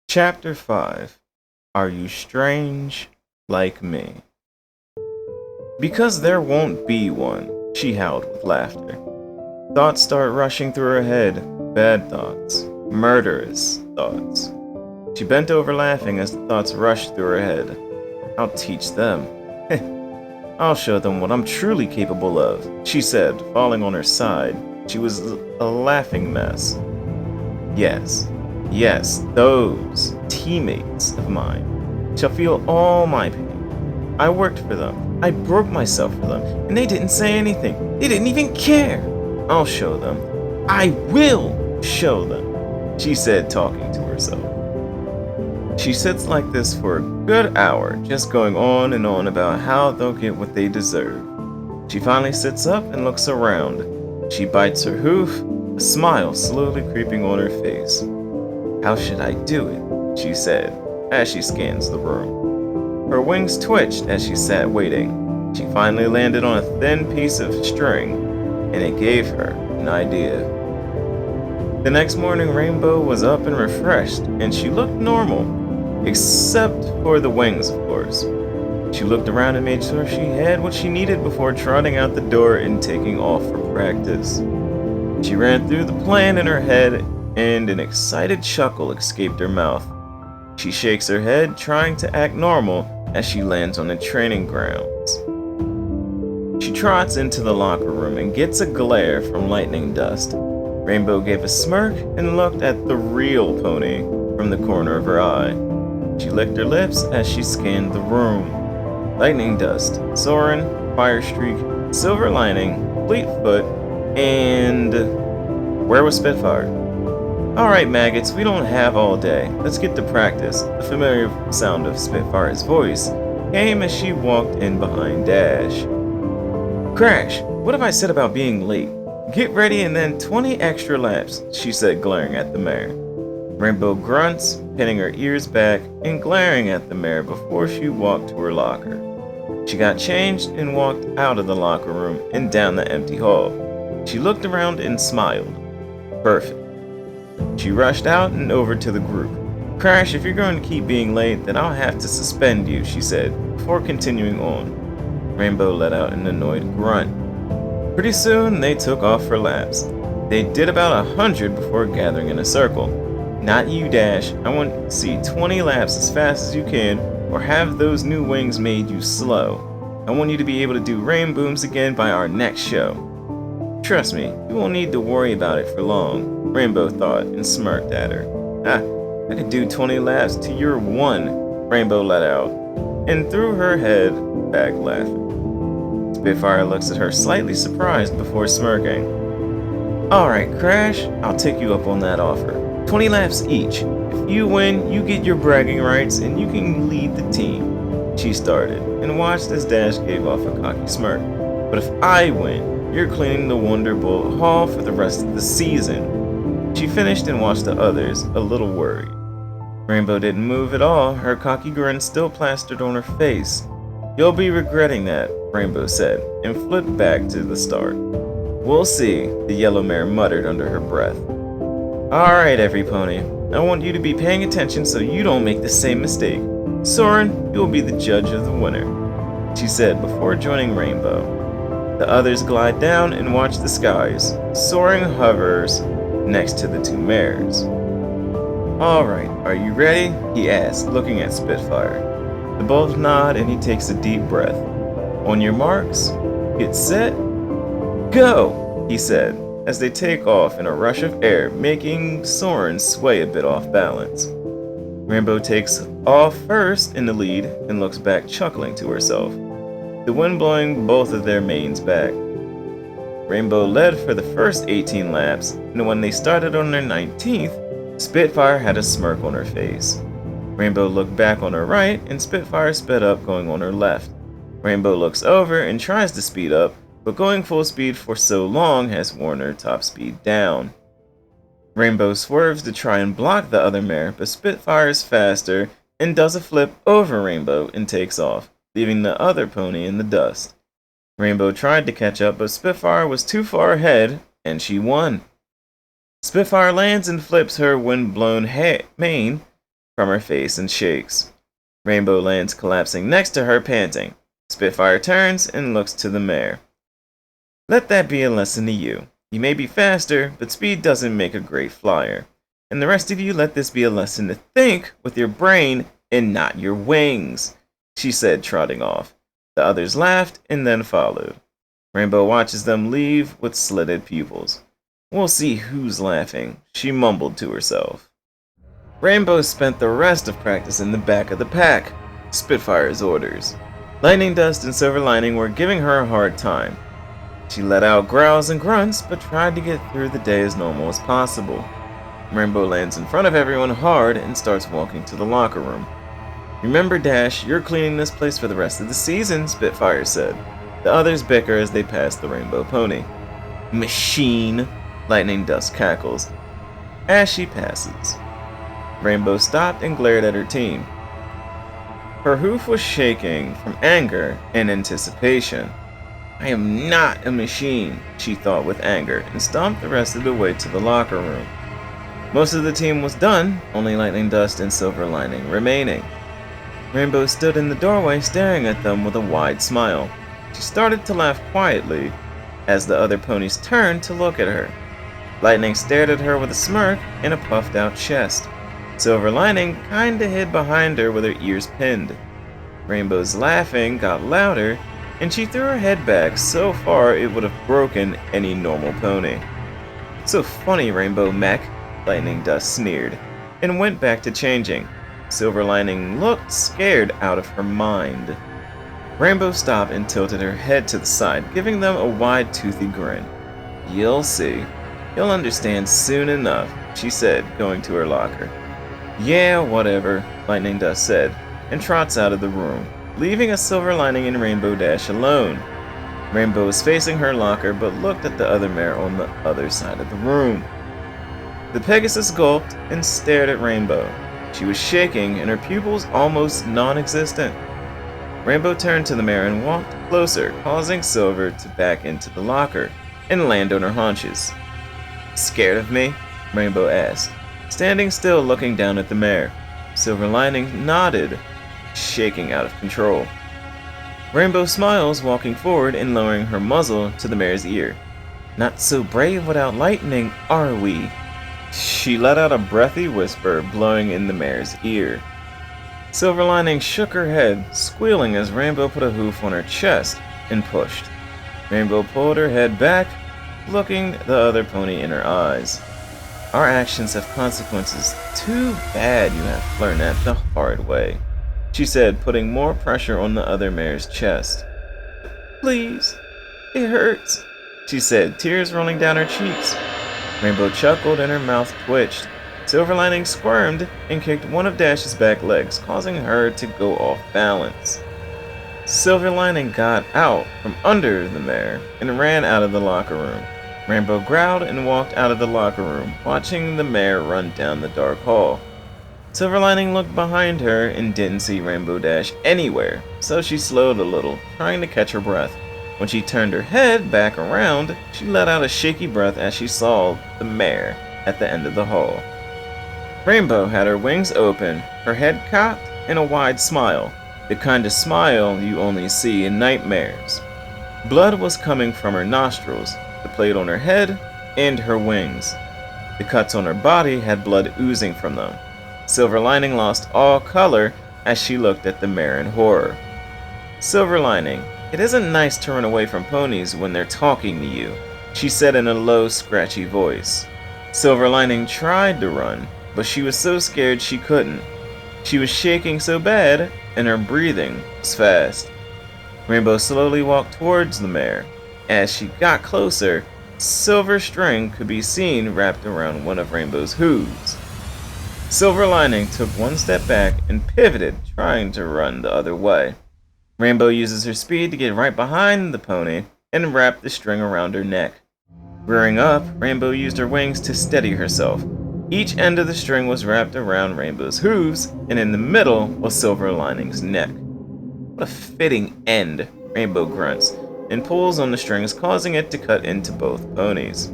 Chapter 5. Are You Strange Like Me? Because there won't be one, she howled with laughter. Thoughts start rushing through her head, bad thoughts, murderous thoughts. She bent over laughing as the thoughts rushed through her head. I'll teach them. I'll show them what I'm truly capable of, she said, falling on her side. She was a laughing mess. Yes, those teammates of mine shall feel all my pain. I worked for them. I broke myself for them, and they didn't say anything. They didn't even care. I'll show them. I will show them, she said, talking to herself. She sits like this for a good hour, just going on and on about how they'll get what they deserve. She finally sits up and looks around. She bites her hoof, a smile slowly creeping on her face. How should I do it? She said, as she scans the room. Her wings twitched as she sat waiting. She finally landed on a thin piece of string, and it gave her an idea. The next morning, Rainbow was up and refreshed, and she looked normal, except for the wings, of course. She looked around and made sure she had what she needed before trotting out the door and taking off for practice. She ran through the plan in her head, and an excited chuckle escaped her mouth. She shakes her head, trying to act normal as she lands on the training grounds. She trots into the locker room and gets a glare from lightning dust. Rainbow gave a smirk and looked at the real pony from the corner of her eye. She licked her lips as she scanned the room. Lightning dust, Soren, Firestreak, Silver Lining, Fleetfoot, and where was Spitfire? Alright, maggots, we don't have all day. Let's get to practice. The familiar sound of Spitfire's voice came as she walked in behind Dash. Crash, what have I said about being late? Get ready and then 20 extra laps, she said, glaring at the mare. Rainbow grunts, pinning her ears back and glaring at the mare before she walked to her locker. She got changed and walked out of the locker room and down the empty hall. She looked around and smiled. Perfect. She rushed out and over to the group. Crash, if you're going to keep being late, then I'll have to suspend you, she said, before continuing on. Rainbow let out an annoyed grunt. Pretty soon, they took off for laps. They did about 100 before gathering in a circle. Not you, Dash. I want to see 20 laps as fast as you can, or have those new wings made you slow. I want you to be able to do rain booms again by our next show. Trust me, you won't need to worry about it for long, Rainbow thought and smirked at her. I could do 20 laps to your one, Rainbow let out, and threw her head back laughing. Spitfire looks at her slightly surprised before smirking. Alright, Crash, I'll take you up on that offer. 20 laps each. If you win, you get your bragging rights and you can lead the team. She started, and watched as Dash gave off a cocky smirk. But if I win, you're cleaning the Wonderbolt Hall for the rest of the season. She finished and watched the others, a little worried. Rainbow didn't move at all, her cocky grin still plastered on her face. You'll be regretting that, Rainbow said, and flipped back to the start. We'll see, the yellow mare muttered under her breath. Alright, every pony. I want you to be paying attention so you don't make the same mistake. Soren, you'll be the judge of the winner, she said before joining Rainbow. The others glide down and watch the skies. Soaring hovers next to the two mares. Alright, are you ready? He asked, looking at Spitfire. They both nod and he takes a deep breath. On your marks, get set, go, he said, as they take off in a rush of air, making Soren sway a bit off balance. Rainbow takes off first in the lead and looks back chuckling to herself, the wind blowing both of their manes back. Rainbow led for the first 18 laps, and when they started on their 19th, Spitfire had a smirk on her face. Rainbow looked back on her right, and Spitfire sped up going on her left. Rainbow looks over and tries to speed up, but going full speed for so long has worn her top speed down. Rainbow swerves to try and block the other mare, but Spitfire is faster and does a flip over Rainbow and takes off, leaving the other pony in the dust. Rainbow tried to catch up, but Spitfire was too far ahead, and she won. Spitfire lands and flips her wind-blown mane from her face and shakes. Rainbow lands collapsing next to her, panting. Spitfire turns and looks to the mare. Let that be a lesson to you. You may be faster, but speed doesn't make a great flyer. And the rest of you, let this be a lesson to think with your brain and not your wings, she said, trotting off. The others laughed and then followed. Rainbow watches them leave with slitted pupils. We'll see who's laughing, she mumbled to herself. Rainbow spent the rest of practice in the back of the pack, Spitfire's orders. Lightning Dust and Silver Lining were giving her a hard time. She let out growls and grunts, but tried to get through the day as normal as possible. Rainbow lands in front of everyone hard and starts walking to the locker room. Remember, Dash, you're cleaning this place for the rest of the season, Spitfire said. The others bicker as they pass the rainbow pony. Machine, Lightning Dust cackles as she passes. Rainbow stopped and glared at her team. Her hoof was shaking from anger and anticipation. I am not a machine, she thought with anger, and stomped the rest of the way to the locker room. Most of the team was done, only Lightning Dust and Silver Lining remaining. Rainbow stood in the doorway staring at them with a wide smile. She started to laugh quietly as the other ponies turned to look at her. Lightning stared at her with a smirk and a puffed out chest. Silver Lining kinda hid behind her with her ears pinned. Rainbow's laughing got louder, and she threw her head back so far it would have broken any normal pony. So funny, Rainbow Mech, Lightning Dust sneered, and went back to changing. Silver Lining looked scared out of her mind. Rainbow stopped and tilted her head to the side, giving them a wide, toothy grin. You'll see. You'll understand soon enough, she said, going to her locker. Yeah, whatever, Lightning Dust said, and trots out of the room, leaving a Silver Lining and Rainbow Dash alone. Rainbow was facing her locker, but looked at the other mare on the other side of the room. The Pegasus gulped and stared at Rainbow. She was shaking, and her pupils almost non-existent. Rainbow turned to the mare and walked closer, causing Silver to back into the locker and land on her haunches. Scared of me? Rainbow asked, standing still looking down at the mare. Silver Lining nodded, shaking out of control. Rainbow smiles, walking forward and lowering her muzzle to the mare's ear. Not so brave without lightning, are we? She let out a breathy whisper, blowing in the mare's ear. Silver Lining shook her head, squealing as Rainbow put a hoof on her chest and pushed. Rainbow pulled her head back, looking the other pony in her eyes. Our actions have consequences. Too bad you have to learn that the hard way, she said, putting more pressure on the other mare's chest. Please, it hurts, she said, tears rolling down her cheeks. Rainbow chuckled and her mouth twitched. Silver Lining squirmed and kicked one of Dash's back legs, causing her to go off balance. Silver Lining got out from under the mare and ran out of the locker room. Rainbow growled and walked out of the locker room, watching the mare run down the dark hall. Silver Lining looked behind her and didn't see Rainbow Dash anywhere, so she slowed a little, trying to catch her breath. When she turned her head back around, she let out a shaky breath as she saw the mare at the end of the hall. Rainbow had her wings open, her head cocked, and a wide smile, the kind of smile you only see in nightmares. Blood was coming from her nostrils, the plate on her head, and her wings. The cuts on her body had blood oozing from them. Silver Lining lost all color as she looked at the mare in horror. Silver Lining, it isn't nice to run away from ponies when they're talking to you, she said in a low, scratchy voice. Silver Lining tried to run, but she was so scared she couldn't. She was shaking so bad, and her breathing was fast. Rainbow slowly walked towards the mare. As she got closer, silver string could be seen wrapped around one of Rainbow's hooves. Silver Lining took one step back and pivoted, trying to run the other way. Rainbow uses her speed to get right behind the pony and wrap the string around her neck. Rearing up, Rainbow used her wings to steady herself. Each end of the string was wrapped around Rainbow's hooves, and in the middle was Silver Lining's neck. What a fitting end, Rainbow grunts, and pulls on the strings, causing it to cut into both ponies.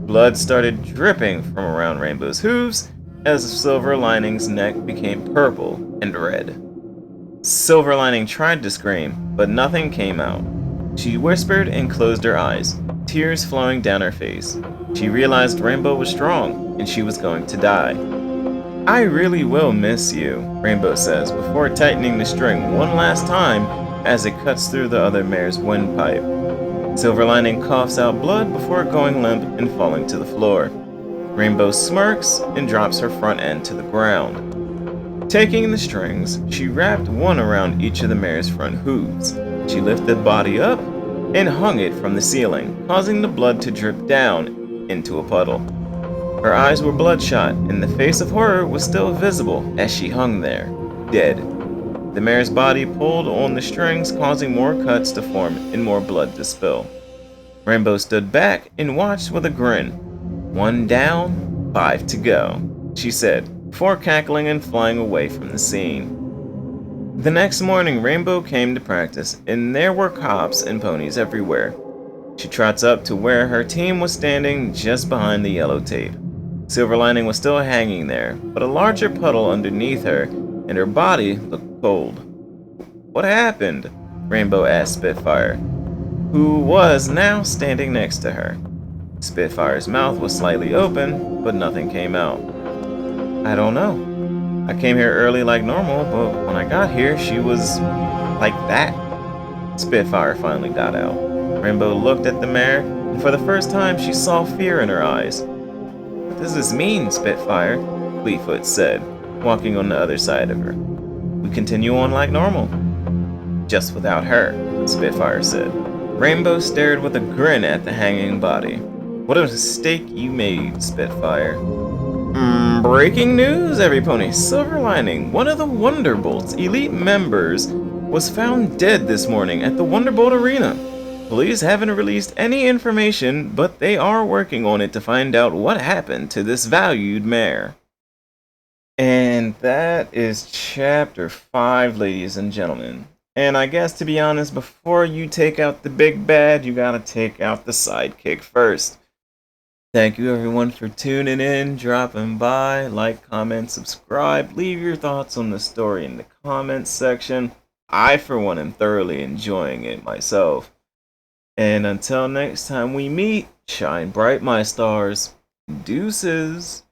Blood started dripping from around Rainbow's hooves, as Silver Lining's neck became purple and red. Silver Lining tried to scream, but nothing came out. She whispered and closed her eyes, tears flowing down her face. She realized Rainbow was strong, and she was going to die. I really will miss you, Rainbow says, before tightening the string one last time as it cuts through the other mare's windpipe. Silver Lining coughs out blood before going limp and falling to the floor. Rainbow smirks and drops her front end to the ground. Taking the strings, she wrapped one around each of the mare's front hooves. She lifted the body up and hung it from the ceiling, causing the blood to drip down into a puddle. Her eyes were bloodshot, and the face of horror was still visible as she hung there, dead. The mare's body pulled on the strings, causing more cuts to form and more blood to spill. Rainbow stood back and watched with a grin. 1 down, 5 to go, she said, before cackling and flying away from the scene. The next morning, Rainbow came to practice, and there were cops and ponies everywhere. She trots up to where her team was standing just behind the yellow tape. Silver Lining was still hanging there, but a larger puddle underneath her, and her body looked cold. What happened? Rainbow asked Spitfire, who was now standing next to her. Spitfire's mouth was slightly open, but nothing came out. I don't know. I came here early like normal, but when I got here, she was like that. Spitfire finally got out. Rainbow looked at the mare, and for the first time, she saw fear in her eyes. What does this mean, Spitfire? Fleetfoot said, walking on the other side of her. We continue on like normal. Just without her, Spitfire said. Rainbow stared with a grin at the hanging body. What a mistake you made, Spitfire. Breaking news, everypony. Silver Lining, one of the Wonderbolt's elite members, was found dead this morning at the Wonderbolt Arena. Police haven't released any information, but they are working on it to find out what happened to this valued mare. And that is chapter 5, ladies and gentlemen. And I guess, to be honest, before you take out the big bad, you gotta take out the sidekick first. Thank you everyone for tuning in, dropping by, like, comment, subscribe, leave your thoughts on the story in the comments section. I, for one, am thoroughly enjoying it myself. And until next time we meet, shine bright, my stars. Deuces.